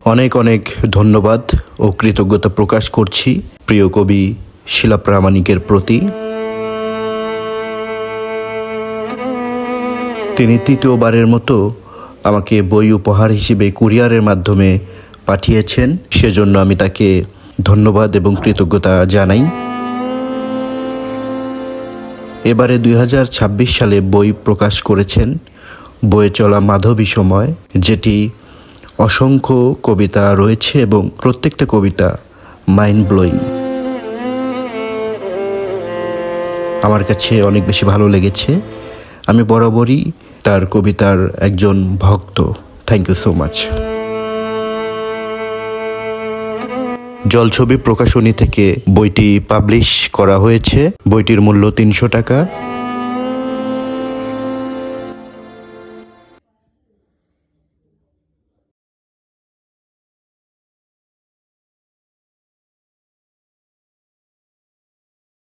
অনেক অনেক ধন্যবাদ ও কৃতজ্ঞতা প্রকাশ করছি প্রিয় কবি শিলা প্রামাণিকের প্রতি। তিনি তৃতীয়বারের মতো আমাকে বই উপহার হিসেবে কুরিয়ারের মাধ্যমে পাঠিয়েছেন, সেজন্য আমি তাকে ধন্যবাদ এবং কৃতজ্ঞতা জানাই। এবারে 2026 সালে বই প্রকাশ করেছেন বয়ে চলা মাধবী সময়, যেটি অসংখ্য কবিতা রয়েছে এবং প্রত্যেকটা কবিতা মাইন্ড ব্লোয়িং। আমার কাছে অনেক বেশি ভালো লেগেছে। আমি বরাবরই তার কবিতার একজন ভক্ত। Thank you so much. জলছবি প্রকাশনী থেকে বইটি পাবলিশ করা হয়েছে। বইটির মূল্য 300 টাকা।